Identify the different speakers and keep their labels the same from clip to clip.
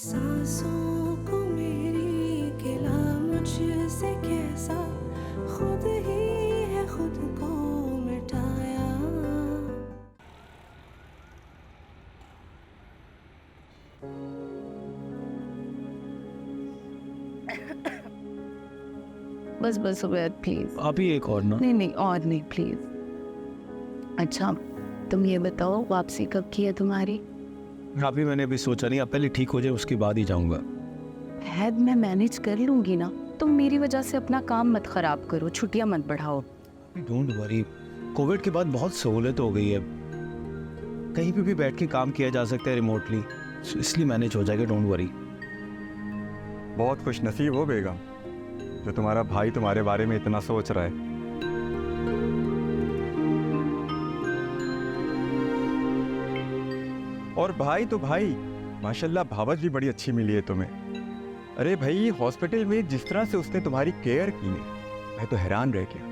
Speaker 1: सांसों को मेरी गिला मुझसे कैसा, खुद ही है खुद को मिटाया।
Speaker 2: बस बस उबैद प्लीज।
Speaker 3: अभी एक और ना।
Speaker 2: नहीं नहीं और नहीं प्लीज। अच्छा तुम ये बताओ वापसी कब की है तुम्हारी?
Speaker 3: अभी मैंने अभी सोचा नहीं, अब पहले ठीक हो जाए उसके बाद ही जाऊंगा।
Speaker 2: हैद मैं मैनेज कर लूंगी ना, तुम मेरी वजह से अपना काम मत खराब करो, छुट्टियां मत बढ़ाओ।
Speaker 3: डोंट वरी, कोविड के बाद बहुत सहूलत हो गई है, कहीं पे भी बैठ के काम किया जा सकता है रिमोटली, इसलिए मैनेज हो जाएगा, डोंट वरी।
Speaker 4: बहुत खुश नसीब हो बेगम जो तुम्हारा भाई तुम्हारे बारे में इतना सोच रहा है। और भाई तो भाई माशाल्लाह भावत भी बड़ी अच्छी मिली है तुम्हें। अरे भाई हॉस्पिटल में जिस तरह से उसने तुम्हारी केयर की है मैं तो हैरान रह गया।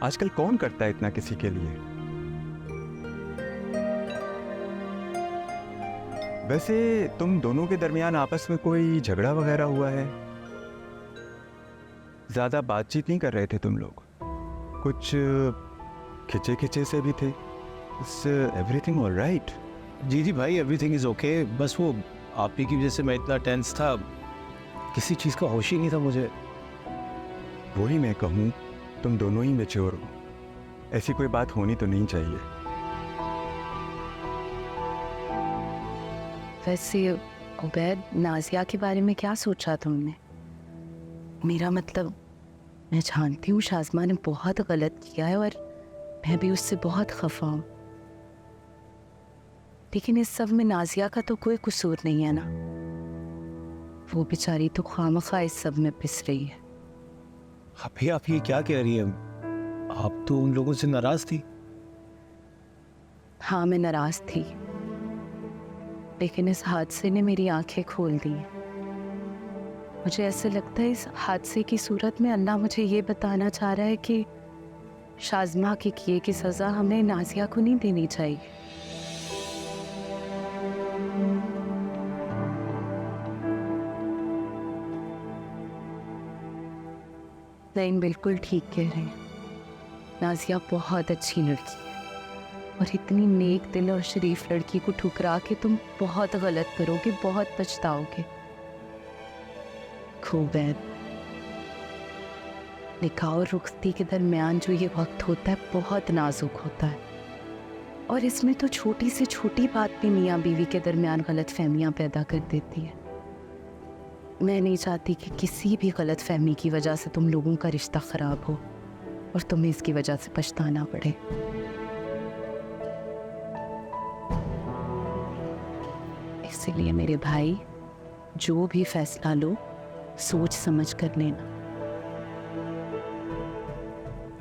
Speaker 4: आजकल कौन करता है इतना किसी के लिए। वैसे तुम दोनों के दरमियान आपस में कोई झगड़ा वगैरह हुआ है? ज्यादा बातचीत नहीं कर रहे थे तुम लोग, कुछ खिंचे खिंचे से भी थे। Everything all right?
Speaker 3: जी जी भाई, एवरीथिंग इज ओके, बस वो आप ही की वजह से मैं इतना टेंस था, किसी चीज़ का होश ही नहीं था मुझे।
Speaker 4: वही मैं कहूँ, तुम दोनों ही मैच्योर हो, ऐसी कोई बात होनी तो नहीं चाहिए।
Speaker 2: वैसे उबैद नाजिया के बारे में क्या सोचा तुमने? मेरा मतलब मैं जानती हूँ शाज़मा ने बहुत गलत किया है और मैं भी उससे बहुत खफा हूँ, लेकिन इस सब में नाजिया का तो कोई कसूर नहीं है ना। वो बेचारी तो खामखा इस सब में पिस रही है।
Speaker 3: अभी आप ये क्या कह रही हैं? आप तो उन लोगों से नाराज थी।
Speaker 2: हाँ मैं नाराज थी, लेकिन इस हादसे ने मेरी आंखें खोल दी। मुझे ऐसे लगता है इस हादसे की सूरत में अल्लाह मुझे ये बताना चाह रहा है कि शाज़मा के किए की सज़ा हमें नाजिया को नहीं देनी चाहिए। नहीं बिल्कुल ठीक कह रहे हैं, नाजिया बहुत अच्छी लड़की है और इतनी नेक दिल और शरीफ लड़की को ठुकरा के तुम बहुत गलत करोगे, बहुत पछताओगे। खूब है, निकाह और रुखसती के दरमियान जो ये वक्त होता है बहुत नाजुक होता है, और इसमें तो छोटी से छोटी बात भी मियाँ बीवी के दरमियान गलत फहमियाँ पैदा कर देती है। मैं नहीं चाहती कि किसी भी गलत फहमी की वजह से तुम लोगों का रिश्ता ख़राब हो और तुम्हें इसकी वजह से पछताना पड़े। इसलिए मेरे भाई जो भी फैसला लो सोच समझ कर लेना।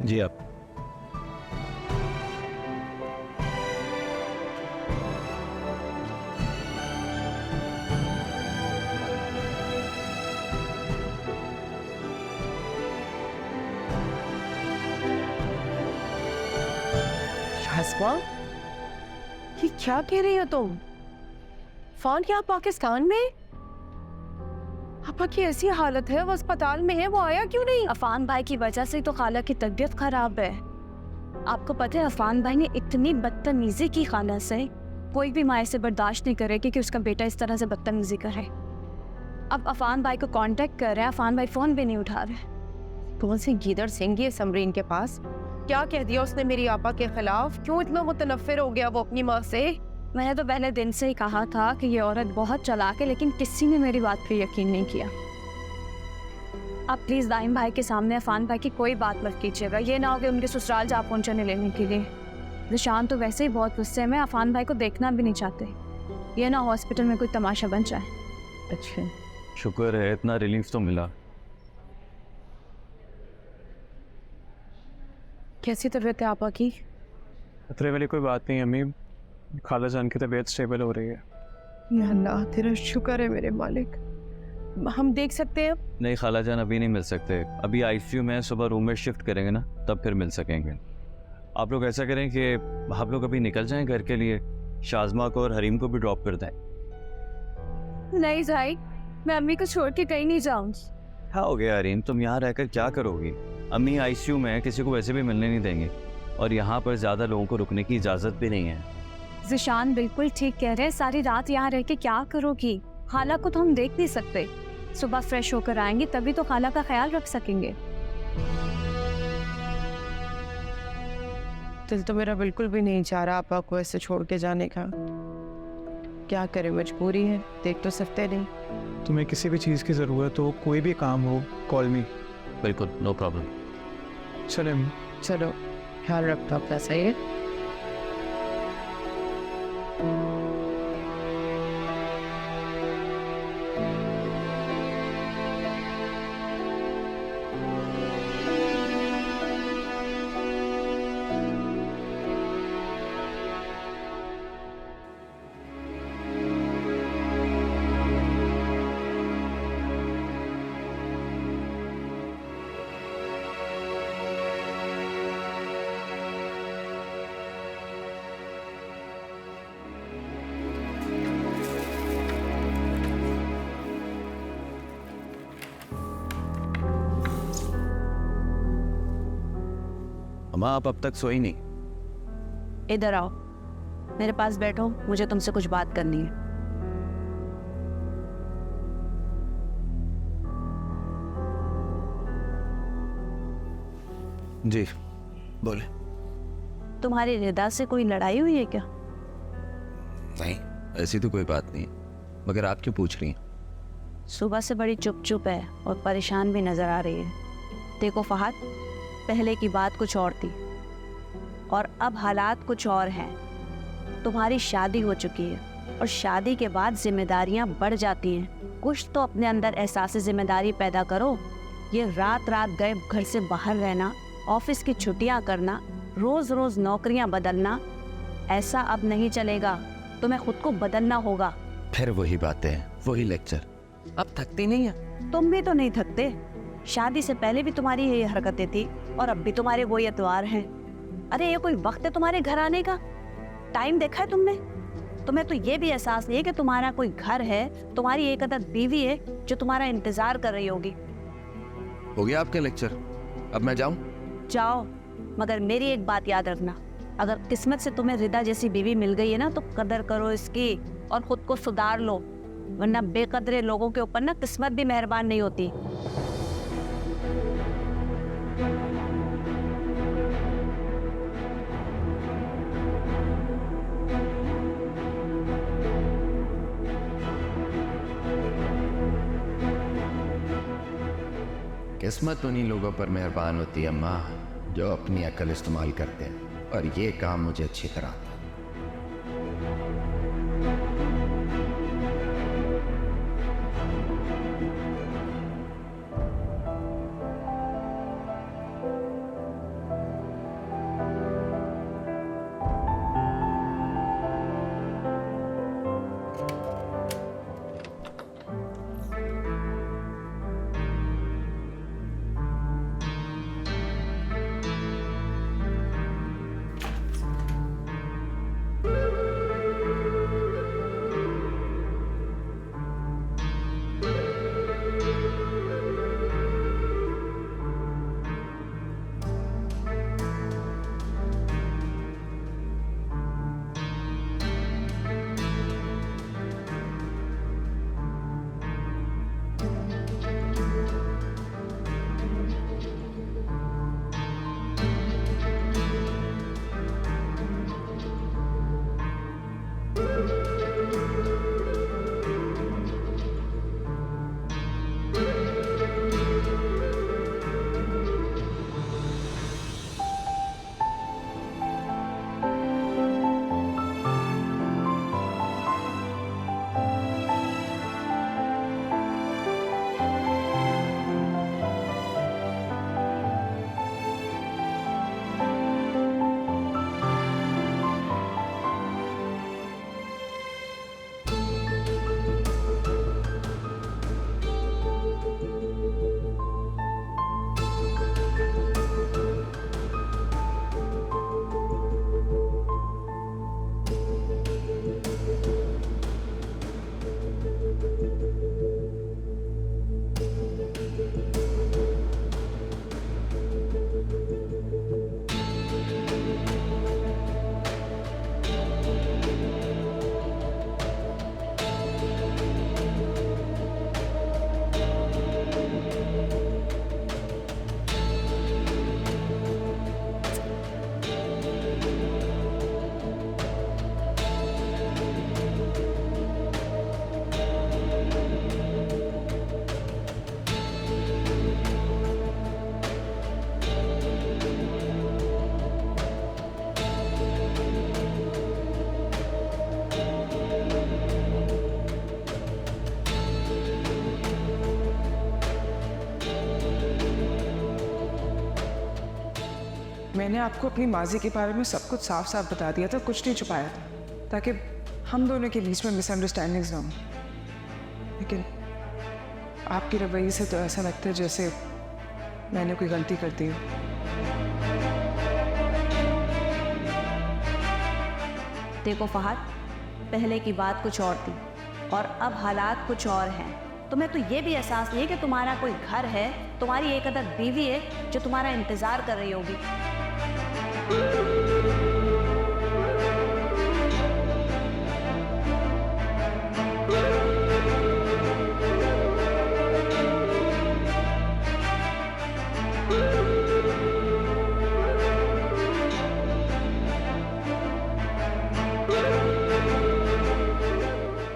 Speaker 3: जी आप
Speaker 5: शाज़मा, ये क्या कह रही हो तुम? फान क्या पाकिस्तान में? पापा की ऐसी हालत है, वो अस्पताल में है, वो आया क्यों नहीं?
Speaker 6: अफान भाई की वजह से तो खाला की तबीयत खराब है। आपको पता है अफान भाई ने इतनी बदतमीजी की खाला से, कोई भी माँ से बर्दाश्त नहीं करेगी कि उसका बेटा इस तरह से बदतमीजी करे। अब अफान भाई को कांटेक्ट कर रहे हैं, अफान भाई फोन भी नहीं उठा रहे।
Speaker 5: कौन सी गीदड़ सिंह है समरीन के पास? क्या कह दिया उसने मेरी आपा के खिलाफ? क्यों इतना मुतनफ्फिर हो गया वो अपनी माँ से?
Speaker 6: मैंने तो पहले दिन से ही कहा था कि ये औरत बहुत चालाक है, लेकिन किसी ने मेरी बात पे यकीन नहीं किया। आप प्लीज़ दाइम भाई के सामने अफान भाई की कोई बात मत कीजिएगा, ये ना हो कि उनके ससुराल जा पहुँचने लेने के लिए। निशान तो वैसे ही बहुत गुस्से में, अफान भाई को देखना भी नहीं चाहते, ये ना हॉस्पिटल में कोई तमाशा बन जाए।
Speaker 5: अच्छा
Speaker 7: शुक्र है इतना रिलीफ तो मिला।
Speaker 5: कैसी तबीयत है आपा की?
Speaker 8: खतरे वाली कोई बात नहीं अम्मी, खाला जान की तबीयत स्टेबल हो रही है।
Speaker 5: या अल्लाह तेरा शुक्र है मेरे मालिक। हम देख सकते हैं?
Speaker 7: नहीं खाला जान अभी नहीं मिल सकते, अभी आईसीयू में, सुबह रूम में शिफ्ट करेंगे ना तब फिर मिल सकेंगे। आप लोग ऐसा करें कि आप लोग अभी निकल जाएं घर के लिए, शाज़मा को और हरीम को भी ड्रॉप कर दें।
Speaker 6: नहीं जाई, मैं अम्मी को छोड़ के कहीं नहीं जाऊंगी।
Speaker 7: क्या हो गया अरीन, तुम यहाँ रहकर क्या करोगी? अम्मी आईसीयू में है, किसी को वैसे भी मिलने नहीं देंगे और यहाँ पर ज़्यादा लोगों को रुकने की इजाज़त भी नहीं है।
Speaker 6: जिशान बिल्कुल ठीक कह रहे हैं, सारी रात यहाँ रह के क्या करोगी? खाला को तो हम देख नहीं सकते, सुबह फ्रेश होकर आएंगे तभी तो खाला का ख्याल रख सकेंगे।
Speaker 5: दिल तो मेरा बिल्कुल भी नहीं चाह रहा आपा को ऐसे छोड़ के जाने का। क्या करें, मजबूरी है, देख तो सकते नहीं।
Speaker 3: तुम्हें किसी भी चीज़ की ज़रूरत हो, कोई भी काम हो, कॉल मी।
Speaker 7: बिल्कुल, नो प्रॉब्लम।
Speaker 3: चले अम्मी।
Speaker 5: चलो, ख्याल रखना अपना, सही है?
Speaker 3: अम्मा आप अब तक सोई नहीं?
Speaker 2: इधर आओ, मेरे पास बैठो, मुझे तुमसे कुछ बात करनी है।
Speaker 3: जी बोले।
Speaker 2: तुम्हारी रिदा से कोई लड़ाई हुई है क्या?
Speaker 9: नहीं, ऐसी तो कोई बात नहीं, मगर आप क्यों पूछ रही हैं?
Speaker 2: सुबह से बड़ी चुप चुप है और परेशान भी नजर आ रही है। देखो फहद, पहले की बात कुछ और थी और अब हालात कुछ और हैं। तुम्हारी शादी हो चुकी है और शादी के बाद जिम्मेदारियां बढ़ जाती हैं। कुछ तो अपने अंदर एहसास जिम्मेदारी पैदा करो। ये रात रात गए घर से बाहर रहना, ऑफिस की छुट्टियां करना, रोज रोज नौकरियां बदलना, ऐसा अब नहीं चलेगा। तुम्हें खुद को बदलना होगा।
Speaker 9: फिर वही बातें, वही लेक्चर। अब थकती नहीं है?
Speaker 2: तुम भी तो नहीं थकते। शादी से पहले भी तुम्हारी यही हरकतें थी और अब भी तुम्हारे वही एतवार हैं। अरे ये कोई वक्त है तुम्हारे घर आने का? टाइम देखा है तुमने? तुम्हें तो ये भी एहसास नहीं है कि तुम्हारा कोई घर है, तुम्हारी एक अदद बीवी है जो तुम्हारा इंतजार कर रही होगी।
Speaker 9: हो गया आपका लेक्चर, अब मैं जाऊं?
Speaker 2: जाओ, मगर मेरी एक बात याद रखना, अगर किस्मत से तुम्हें रिदा जैसी बीवी मिल गई है ना तो कदर करो इसकी और खुद को सुधार लो, वरना बेकदरे लोगों के ऊपर ना किस्मत भी मेहरबान नहीं होती।
Speaker 9: किस्मत उन्हीं लोगों पर मेहरबान होती है अम्मा जो अपनी अकल इस्तेमाल करते हैं, और ये काम मुझे अच्छी तरह आता है।
Speaker 10: मैंने आपको अपनी माजी के बारे में सब कुछ साफ साफ बता दिया था, कुछ नहीं छुपाया था, ताकि हम दोनों के बीच में मिसअंडरस्टैंडिंग्स ना हो। लेकिन आपकी रवैये से तो ऐसा लगता है जैसे मैंने कोई गलती कर दी हो।
Speaker 6: देखो फहद, पहले की बात कुछ और थी और अब हालात कुछ और हैं। तुम्हें तो ये भी एहसास नहीं है कि तुम्हारा कोई घर है, तुम्हारी एक अदर बीवी है जो तुम्हारा इंतजार कर रही होगी।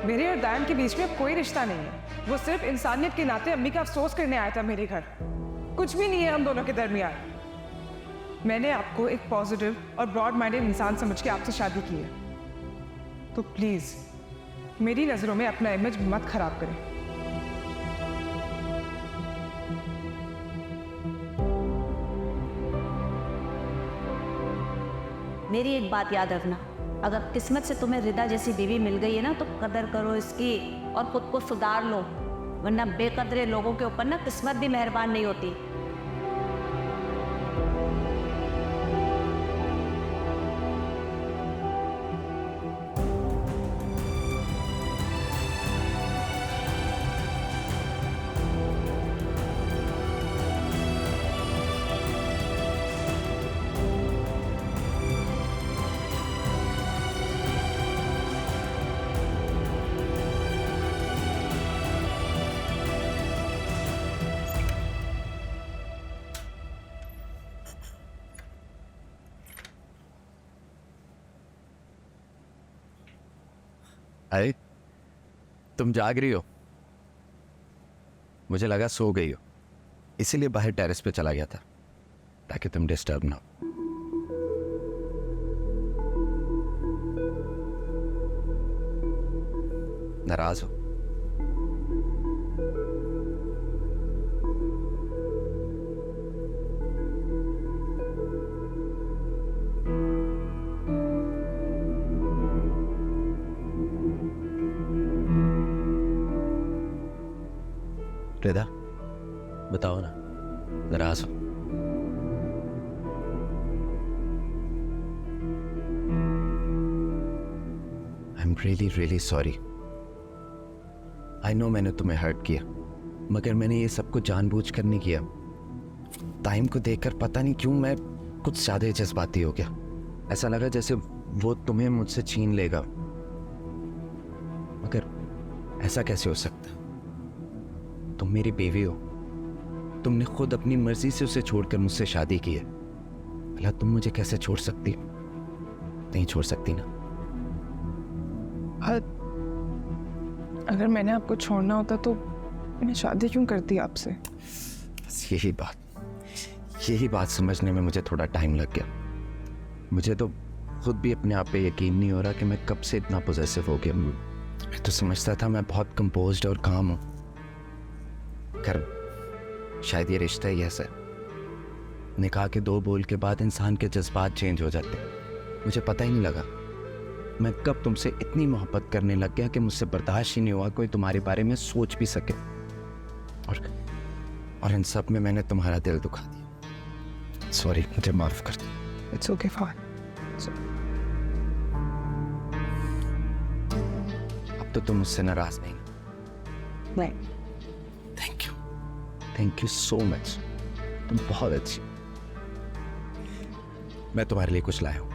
Speaker 10: मेरे और दायम के बीच में कोई रिश्ता नहीं है। वो सिर्फ इंसानियत के नाते अम्मी का अफसोस करने आया था मेरे घर। कुछ भी नहीं है हम दोनों के दरमियान। मैंने आपको एक पॉजिटिव और ब्रॉड माइंडेड इंसान समझ के आपसे शादी की है, तो प्लीज मेरी नजरों में अपना इमेज मत खराब करें।
Speaker 6: मेरी एक बात याद रखना, अगर किस्मत से तुम्हें रिदा जैसी बीवी मिल गई है ना, तो कदर करो इसकी और खुद को सुधार लो, वरना बेकदरे लोगों के ऊपर ना किस्मत भी मेहरबान नहीं होती।
Speaker 9: अरे तुम जाग रही हो? मुझे लगा सो गई हो, इसीलिए बाहर टेरेस पे चला गया था ताकि तुम डिस्टर्ब ना हो। नाराज हो? रिदा बताओ ना, नाराज हो? I am really sorry. I know मैंने तुम्हें हर्ट किया, मगर मैंने ये सब कुछ जानबूझकर नहीं किया। टाइम को देखकर पता नहीं क्यों मैं कुछ ज्यादा ही जज्बाती हो गया। ऐसा लगा जैसे वो तुम्हें मुझसे छीन लेगा, मगर ऐसा कैसे हो सकता? तुम मेरी बीवी हो, तुमने खुद अपनी मर्जी से उसे छोड़कर मुझसे शादी की है। भला तुम मुझे कैसे छोड़ सकती? नहीं छोड़ सकती ना।
Speaker 10: अगर मैंने आपको छोड़ना होता तो मैंने शादी क्यों करती आपसे?
Speaker 9: बस यही बात समझने में मुझे थोड़ा टाइम लग गया। मुझे तो खुद भी अपने आप पे यकीन नहीं हो रहा कि मैं कब से इतना पॉजेसिव हो गया। मैं तो समझता था मैं बहुत कंपोज्ड और काम हूँ, कर शायद ये रिश्ता ही ऐसा है। निकाह के 2 बोल के बाद इंसान के जज्बात चेंज हो जाते। मुझे पता ही नहीं लगा मैं कब तुमसे इतनी मोहब्बत करने लग गया कि मुझसे बर्दाश्त ही नहीं हुआ कोई तुम्हारे बारे में सोच भी सके। और इन सब में मैंने तुम्हारा दिल दुखा दिया। सॉरी, मुझे माफ कर दो।
Speaker 10: It's okay fine.
Speaker 9: अब तो तुम मुझसे नाराज नहीं?
Speaker 10: नहीं।
Speaker 9: थैंक यू सो मच, तुम बहुत अच्छी। मैं तुम्हारे लिए कुछ लाया हूं।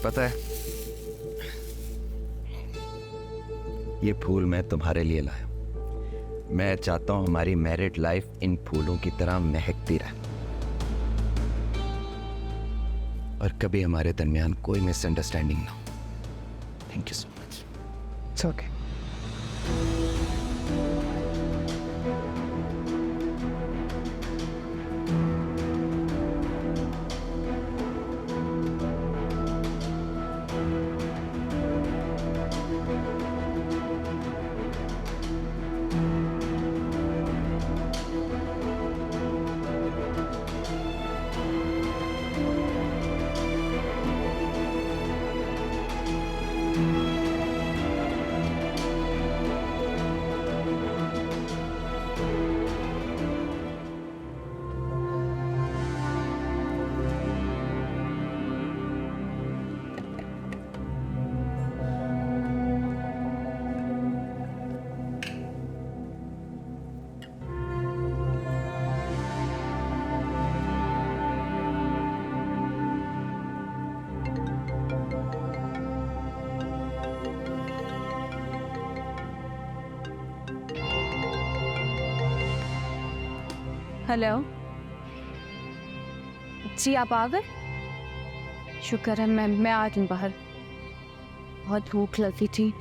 Speaker 9: पता है, ये फूल मैं तुम्हारे लिए लाया। मैं चाहता हूं हमारी मैरिड लाइफ इन फूलों की तरह महकती रहे और कभी हमारे दरमियान कोई मिसअंडरस्टैंडिंग ना हो। Thank you so much.
Speaker 10: It's okay.
Speaker 6: Hello जी, आप आ गए? शुक्र है, मैं आ गई बाहर, बहुत भूख लगी थी।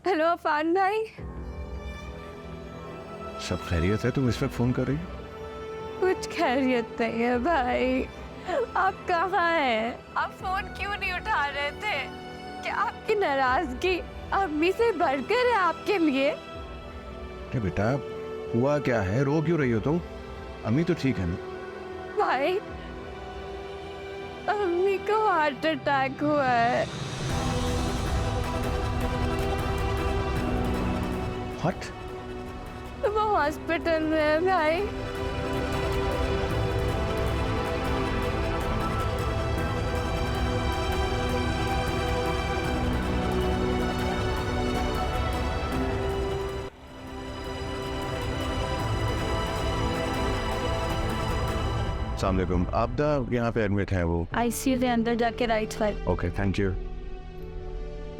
Speaker 6: हेलो अफान भाई,
Speaker 3: सब खैरियत है? तुम इस वक्त फोन कर रही हो?
Speaker 6: कुछ खैरियत नहीं है भाई। आप कहाँ हैं? आप फोन क्यों नहीं उठा रहे थे? क्या आपकी नाराजगी अम्मी से बढ़कर है आपके लिए?
Speaker 3: अरे बेटा, हुआ क्या है? रो क्यों रही हो तुम? अम्मी तो ठीक है ना?
Speaker 6: भाई, अम्मी को हार्ट अटैक हुआ है।
Speaker 3: हट,
Speaker 6: वो हॉस्पिटल में है भाई।
Speaker 3: अस्सलाम वालेकुम। आपदा यहाँ पे एडमिट है वो?
Speaker 6: आईसीयू के अंदर जाके right side.
Speaker 3: Okay, thank you.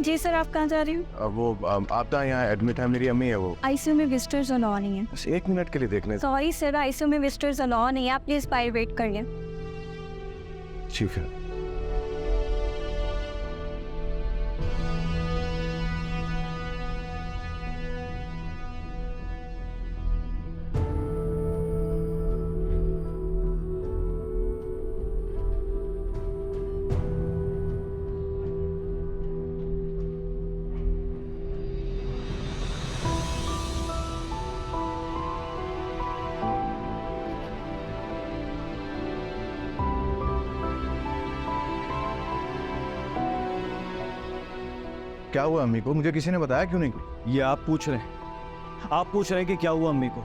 Speaker 6: जी सर, आप कहाँ जा रही हो?
Speaker 3: वो आपदा यहाँ एडमिट है, मेरी अम्मी है वो।
Speaker 6: आईसीयू में विजिटर्स अलाउ नहीं है।
Speaker 3: बस 1 मिनट के लिए देखने।
Speaker 6: सॉरी सर, आईसीयू में विजिटर्स अलाउ नहीं है, आप प्लीज बाहर वेट करिए।
Speaker 3: ठीक है। क्या हुआ अम्मी को? मुझे किसी ने बताया क्यों नहीं?
Speaker 7: ये आप पूछ रहे हैं? आप पूछ रहे हैं कि क्या हुआ अम्मी को?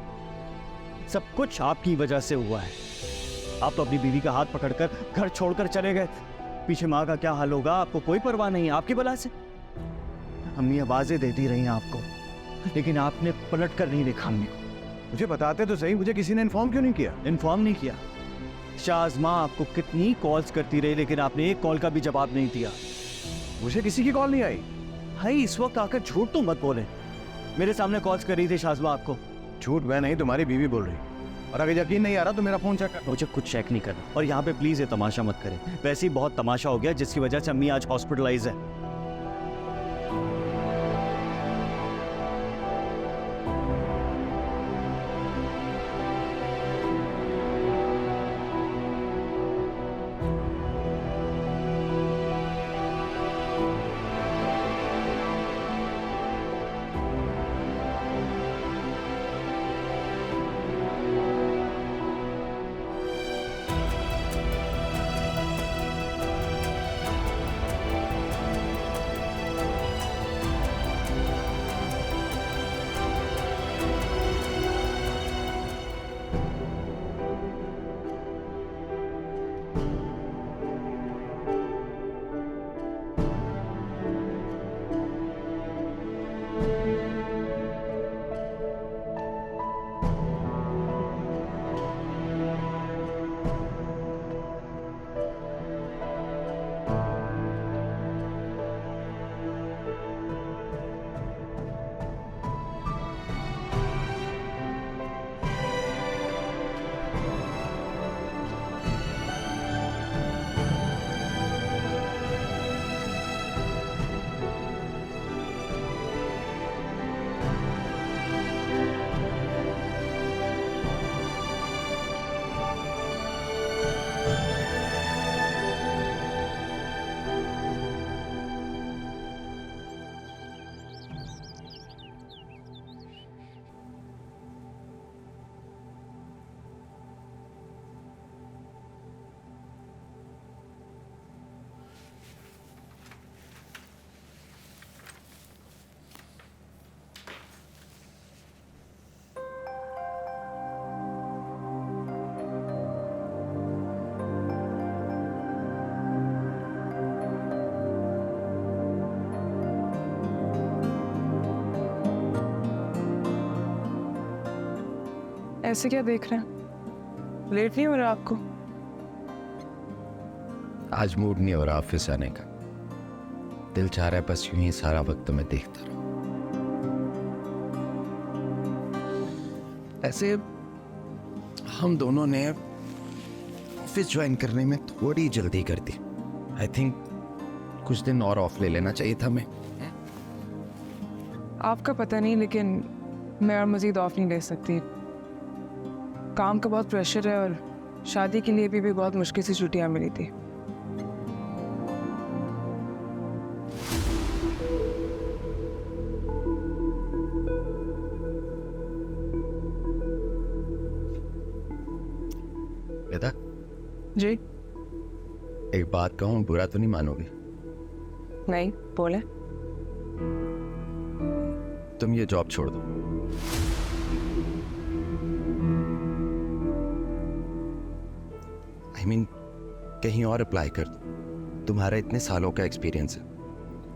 Speaker 7: सब कुछ आपकी वजह से हुआ है। आप तो अपनी बीवी का हाथ पकड़कर घर छोड़कर चले गए। पीछे माँ का क्या हाल होगा आपको कोई परवाह नहीं है आपकी बला से। अम्मी आवाजें देती रही आपको, लेकिन आपने पलट कर नहीं देखा अम्मी को।
Speaker 3: मुझे बताते तो सही, मुझे किसी ने इन्फॉर्म क्यों नहीं किया?
Speaker 7: इन्फॉर्म नहीं किया? शाज़मा आपको कितनी कॉल्स करती रही, लेकिन आपने एक कॉल का भी जवाब नहीं दिया।
Speaker 3: मुझे किसी की कॉल नहीं आई।
Speaker 7: भाई इस वक्त आकर झूठ तो मत बोले। मेरे सामने कॉल्स कर रही थी शाज़मा आपको।
Speaker 3: झूठ मैं नहीं, तुम्हारी बीवी बोल रही। और अगर यकीन नहीं आ रहा तो मेरा फोन चेक कर।
Speaker 7: मुझे कुछ चेक नहीं करना, और यहाँ पे प्लीज ये तमाशा मत करें। वैसे ही बहुत तमाशा हो गया जिसकी वजह से अम्मी आज हॉस्पिटलाइज है।
Speaker 10: ऐसे क्या देख रहे हैं? लेट नहीं हो रहा आपको?
Speaker 9: आज मूड नहीं हो रहा ऑफिस आने का। दिल चाह रहा है बस यूं ही सारा वक्त मैं देखता रहूं। ऐसे हम दोनों ने ऑफिस ज्वाइन करने में थोड़ी जल्दी कर दी। आई थिंक कुछ दिन और ऑफ ले लेना चाहिए था हमें।
Speaker 10: आपका पता नहीं, लेकिन मैं और मजीद ऑफ नहीं ले सकती। काम का बहुत प्रेशर है और शादी के लिए भी बहुत मुश्किल से छुट्टियां मिली थी।
Speaker 9: बेटा
Speaker 10: जी?
Speaker 9: एक बात कहूं, बुरा तो नहीं मानोगे?
Speaker 10: नहीं, बोले।
Speaker 9: तुम ये जॉब छोड़ दो। आई मीन कहीं और अप्लाई कर दो। तुम्हारा इतने सालों का एक्सपीरियंस है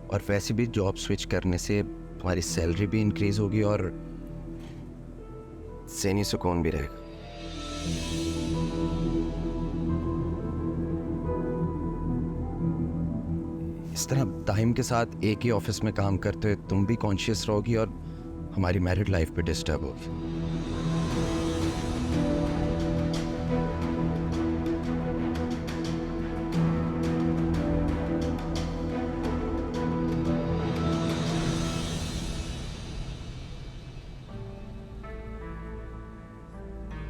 Speaker 9: और वैसे भी जॉब स्विच करने से तुम्हारी सैलरी भी इंक्रीज होगी और ज़हनी सुकून भी रहेगा। इस तरह टाइम के साथ एक ही ऑफिस में काम करते हुए तुम भी कॉन्शियस रहोगी और हमारी मैरिड लाइफ भी डिस्टर्ब होगी।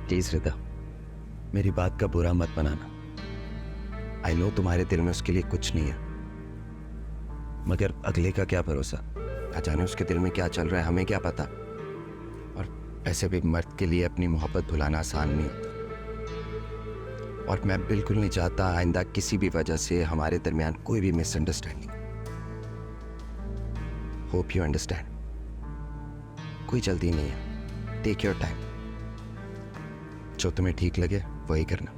Speaker 9: प्लीज रिदा, मेरी बात का बुरा मत बनाना। आई नो तुम्हारे दिल में उसके लिए कुछ नहीं है, मगर अगले का क्या भरोसा, ना जाने उसके दिल में क्या चल रहा है, हमें क्या पता। और ऐसे भी मर्द के लिए अपनी मोहब्बत भुलाना आसान नहीं होता। और मैं बिल्कुल नहीं चाहता आइंदा किसी भी वजह से हमारे दरमियान कोई भी मिसअंडरस्टैंडिंग। Hope you understand. कोई जल्दी नहीं है, टेक योर टाइम। जो तुम्हें ठीक लगे वही करना।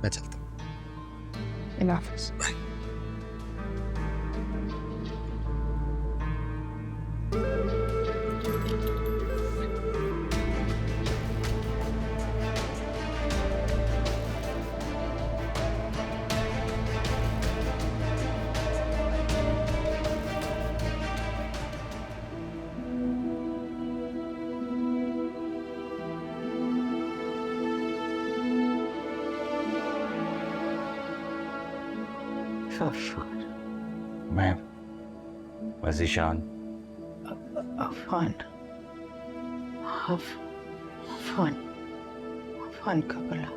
Speaker 9: मैं चलता हूँ।
Speaker 10: अल्लाह हाफ़िज़।
Speaker 9: बाय।
Speaker 3: मैं वज़ीशान
Speaker 2: अफान का बुला,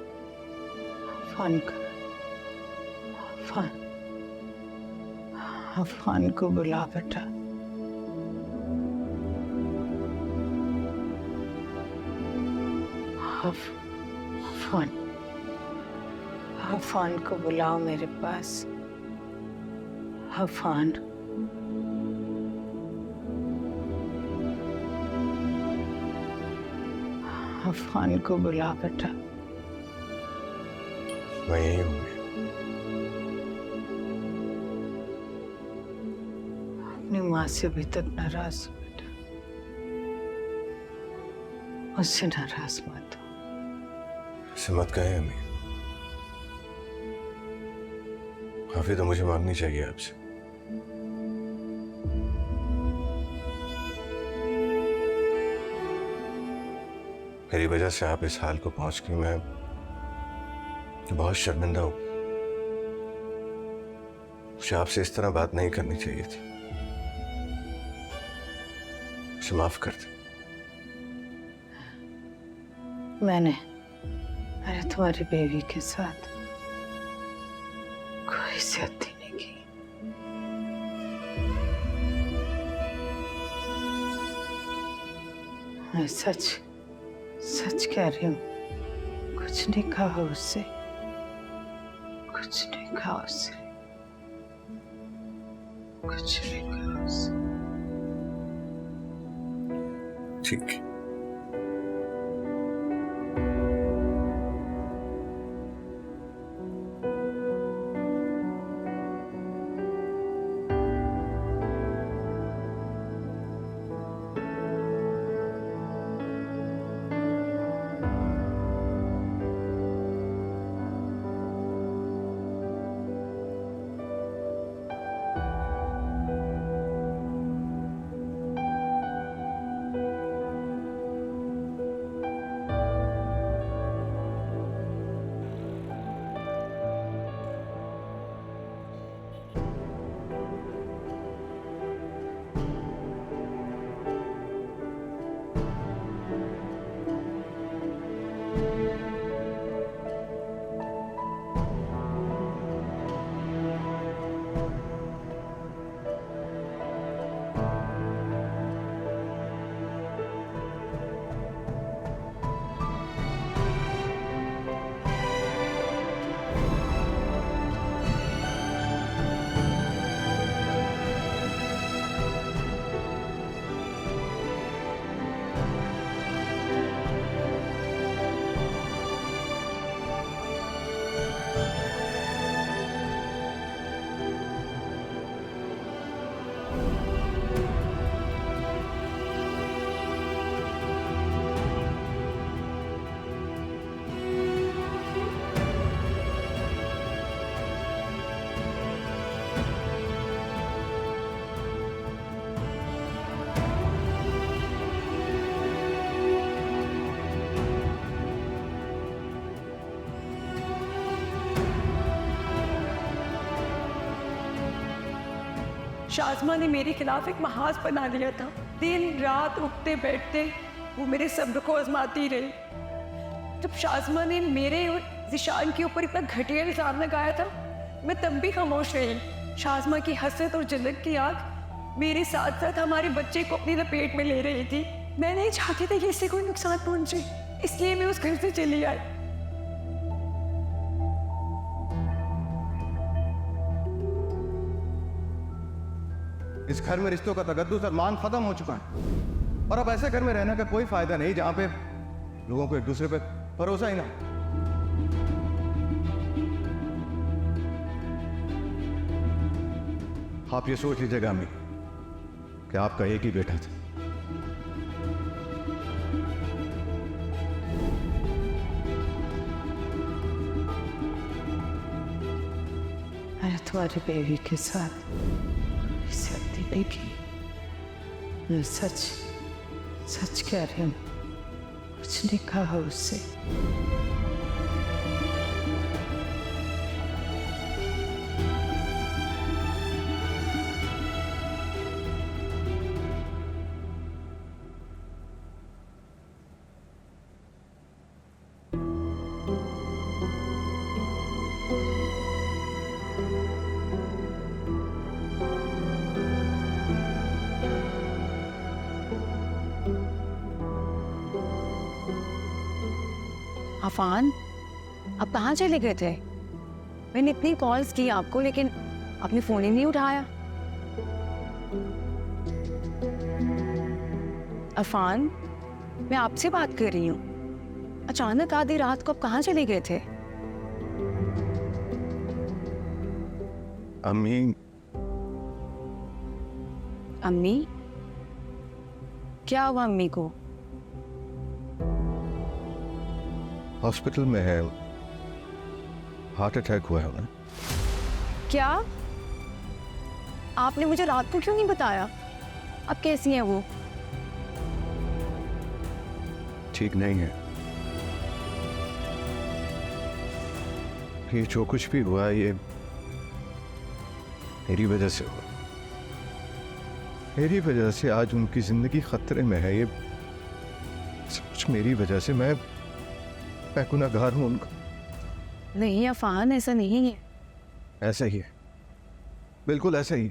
Speaker 2: अफान को बुला बेटा। अफान को बुलाओ मेरे पास। अफान, अफान को बुला बेटा।
Speaker 3: मैं यही हूँ।
Speaker 2: अपनी माँ से अभी तक नाराज हो बेटा, उससे नाराज मत हो।
Speaker 3: ऐसे मत कहें अम्मी, माफी तो मुझे मांगनी चाहिए आपसे। मेरी वजह से आप इस हाल को पहुंच गई। मैं बहुत शर्मिंदा हूं। मुझे आपसे इस तरह बात नहीं करनी चाहिए थी। मुझे माफ कर दे।
Speaker 2: मैंने तुम्हारी बेबी के साथ कोई ज्यादती नहीं की। मैं सच कह रही हूँ। कुछ नहीं कहा उससे, कुछ नहीं कहा उससे, कुछ नहीं कहा उससे।
Speaker 3: ठीक है।
Speaker 10: शाज़मा ने मेरे खिलाफ एक महाज बना लिया था। दिन रात उठते बैठते वो मेरे सब्र को आजमाती रही। जब शाज़मा ने मेरे और ज़िशान के ऊपर इतना घटिया इल्ज़ाम लगाया था, मैं तब भी खामोश रही। शाज़मा की हसरत और जलन की आग मेरे साथ साथ हमारे बच्चे को अपनी लपेट में ले रही थी। मैं नहीं चाहती थी कि इससे कोई नुकसान पहुंचे, इसलिए मैं उस घर से चली आई।
Speaker 11: इस घर में रिश्तों का तगद्दुस और मान खत्म हो चुका है, और अब ऐसे घर में रहने का कोई फायदा नहीं जहां पे लोगों को एक दूसरे पे भरोसा ही ना। आप ये सोच लीजिएगा अम्मी कि आपका एक ही बेटा था।
Speaker 2: मैंने तुम्हारी बेबी के साथ ज्यादती नहीं की। मैं सच सच कह रही हूँ, कुछ नहीं कहा उससे।
Speaker 5: अफान, आप कहाँ चले गए थे? मैंने इतनी कॉल्स की आपको, लेकिन आपने फोन ही नहीं उठाया। अफान, मैं आपसे बात कर रही हूँ। अचानक आधी रात को आप कहाँ चले गए थे?
Speaker 11: अम्मी,
Speaker 5: अम्मी? क्या हुआ अम्मी को?
Speaker 11: हॉस्पिटल में है, हार्ट अटैक हुआ है उन्हें।
Speaker 5: क्या? आपने मुझे रात को क्यों नहीं बताया? अब कैसी हैं वो?
Speaker 11: ठीक नहीं है। ये जो कुछ भी हुआ ये मेरी वजह से हुआ। मेरी वजह से आज उनकी जिंदगी खतरे में है। ये सब कुछ मेरी वजह से। मैं गुनहगार हूं उनका।
Speaker 5: नहीं अफान, ऐसा नहीं है।
Speaker 11: ऐसा ही है, बिल्कुल ऐसा ही।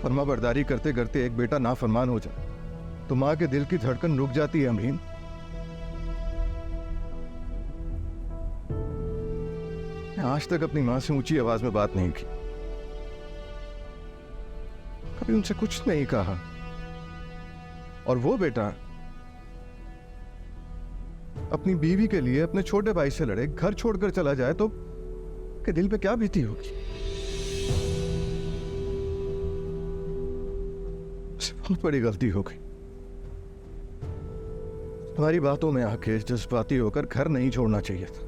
Speaker 11: फर्माबरदारी करते करते एक बेटा नाफरमान हो जाए तो माँ के दिल की धड़कन रुक जाती है। अमीन, मैं आज तक अपनी माँ से ऊंची आवाज में बात नहीं की, कभी उनसे कुछ नहीं कहा। और वो बेटा अपनी बीवी के लिए अपने छोटे भाई से लड़े, घर छोड़कर चला जाए तो के दिल पे क्या बीती होगी। बहुत बड़ी गलती हो गई। तुम्हारी बातों में आके जज्बाती होकर घर नहीं छोड़ना चाहिए था।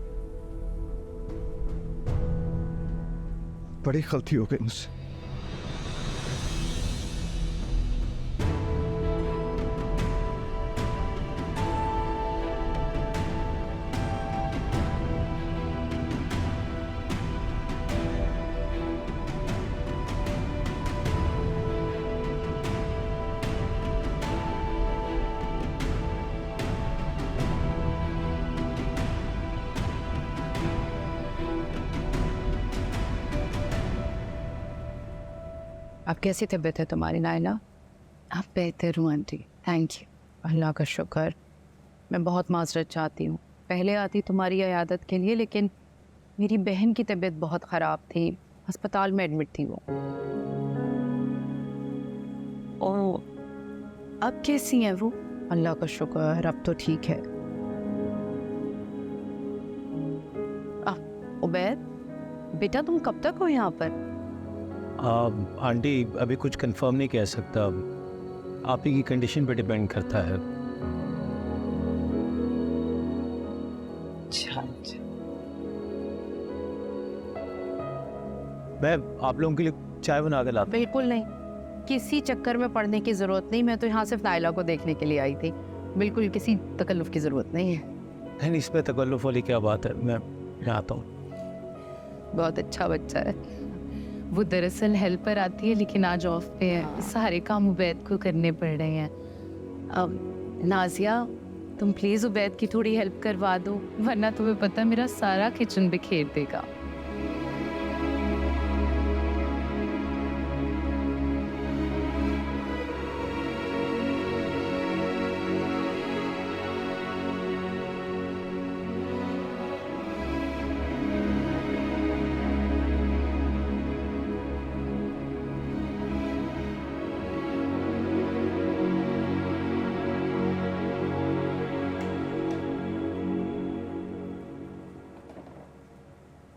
Speaker 11: बड़ी गलती हो गई मुझसे।
Speaker 2: अब कैसी तबीयत है तुम्हारी नायला? आप बेहतर हूँ आंटी, थैंक यू, अल्लाह का शुक्र। मैं बहुत माजरत चाहती हूँ, पहले आती तुम्हारी इयादत के लिए, लेकिन मेरी बहन की तबीयत बहुत ख़राब थी, अस्पताल में एडमिट थी वो। ओह, अब कैसी हैं वो? अल्लाह का शुक्र, अब तो ठीक है। उबैद बेटा, तुम कब तक हो यहाँ पर?
Speaker 3: आंटी अभी कुछ कंफर्म नहीं कह सकता, आप ही की कंडीशन पे डिपेंड करता है। मैं आप लोगों के लिए चाय बना के लाता।
Speaker 2: बिल्कुल नहीं, किसी चक्कर में पड़ने की ज़रूरत नहीं। मैं तो यहाँ सिर्फ नायला को देखने के लिए आई थी, बिल्कुल किसी तकल्लुफ़ की ज़रूरत नहीं है।
Speaker 3: नहीं, इसमें तकल्लुफ़ वाली क्या बात है, मैं आता हूँ।
Speaker 2: बहुत अच्छा बच्चा है। वो दरअसल हेल्पर आती है लेकिन आज ऑफ पे है, सारे काम उबैद को करने पड़ रहे हैं। नाजिया, तुम प्लीज़ उबैद की थोड़ी हेल्प करवा दो, वरना तुम्हें पता है मेरा सारा किचन बिखेर देगा।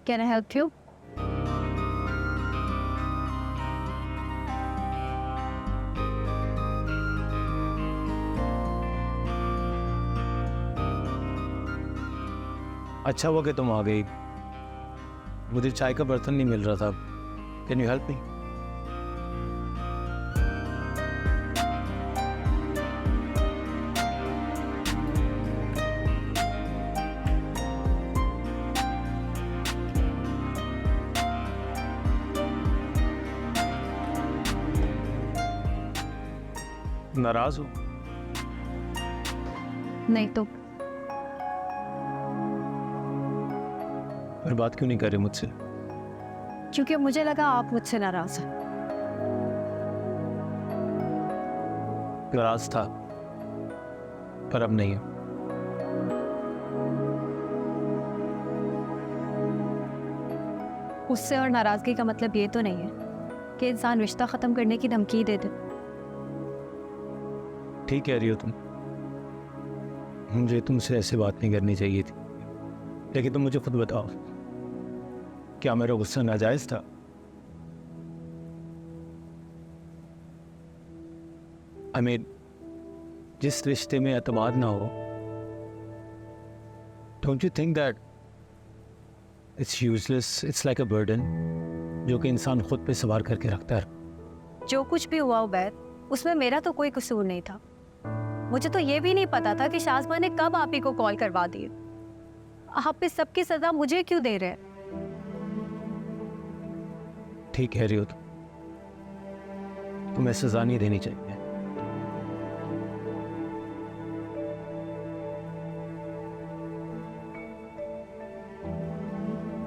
Speaker 6: Can I help you?
Speaker 3: अच्छा हुआ कि तुम आ गई, मुझे चाय का बर्तन नहीं मिल रहा था। Can you help me? नाराज हो?
Speaker 6: नहीं तो
Speaker 3: फिर बात क्यों नहीं कर रहे मुझसे?
Speaker 6: क्योंकि मुझे लगा आप मुझसे नाराज हैं।
Speaker 3: नाराज था, पर अब नहीं है।
Speaker 6: उससे और नाराजगी का मतलब ये तो नहीं है कि इंसान रिश्ता खत्म करने की धमकी दे दे।
Speaker 3: ठीक कह रही हो तुम, मुझे तुमसे ऐसे बात नहीं करनी चाहिए थी। लेकिन तुम मुझे खुद बताओ, क्या मेरा गुस्सा नाजायज था? I mean, जिस रिश्ते में एतमाद ना हो, don't you think that it's useless, it's like a burden जो कि इंसान खुद पे सवार करके रखता है।
Speaker 6: जो कुछ भी हुआ उबैद, उसमें मेरा तो कोई कसूर नहीं था। मुझे तो ये भी नहीं पता था कि शाज़मा ने कब आप ही को कॉल करवा दी। आप इस सब की सजा मुझे क्यों दे रहे हैं?
Speaker 3: ठीक कह रही हो तुम्हें सजा नहीं देनी चाहिए।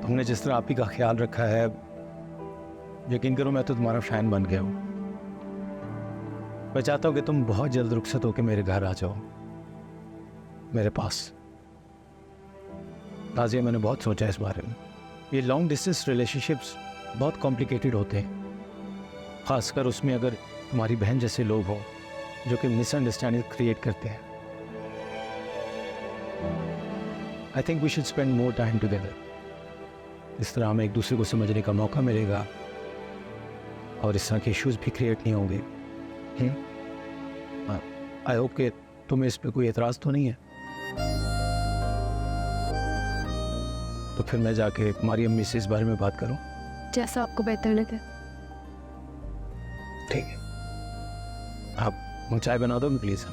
Speaker 3: तुमने जिस तरह आप ही का ख्याल रखा है, यकीन करो मैं तो तुम्हारा फैन बन गया हूं। मैं चाहता हूं कि तुम बहुत जल्द रुखसत होकर मेरे घर आ जाओ, मेरे पास। नाज़िया, मैंने बहुत सोचा इस बारे में। ये लॉन्ग डिस्टेंस रिलेशनशिप्स बहुत कॉम्प्लिकेटेड होते हैं, ख़ासकर उसमें अगर तुम्हारी बहन जैसे लोग हों जो कि मिसअंडरस्टैंडिंग क्रिएट करते हैं। I think we should spend more time together. इस तरह हमें एक दूसरे को समझने का मौका मिलेगा और इस तरह के इश्यूज भी क्रिएट नहीं होंगे। आई होप कि तुम्हें इस पे कोई एतराज़ तो नहीं है। तो फिर मैं जाके तुम्हारी अम्मी से इस बारे में बात करूं?
Speaker 6: जैसा आपको बेहतर लगे।
Speaker 3: ठीक है, आप चाय बना दोगे प्लीज़?